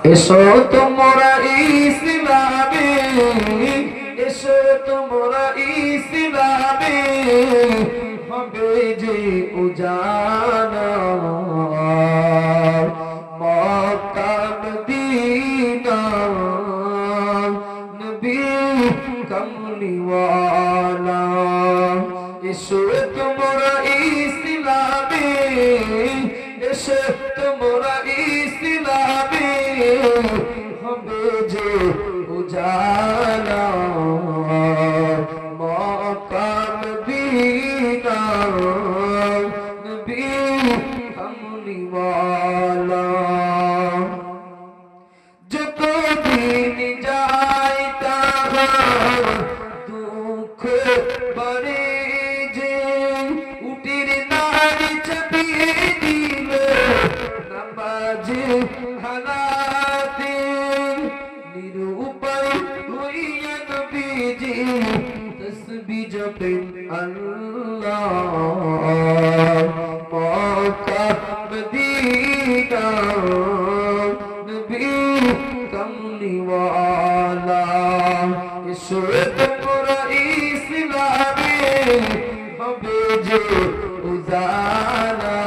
এসো তোমরা ইসলামে, এসো তোমরা ইসলামে, হবে যে উজালা মক্কা মদিনা নবী কমলিওয়ালা। এসো তোমরা ইসলামে, এসো তোমরা ইসলামে, হবে যে উজালা মক্কা মদিনা নবী কমলিওয়ালা। যতদিন যায় তাহার দুঃখ বাড়ে যে, উটির নাড়ি চাপিয়ে দিল নামাজে হারাতে, নিরুপায় হইয়া নবীজি তসবিহ জপেন আল্লাহ মক্কা মদিনা নবী কমলিওয়ালা। এসো তোমরা ইসলামে, হবে যে উজালা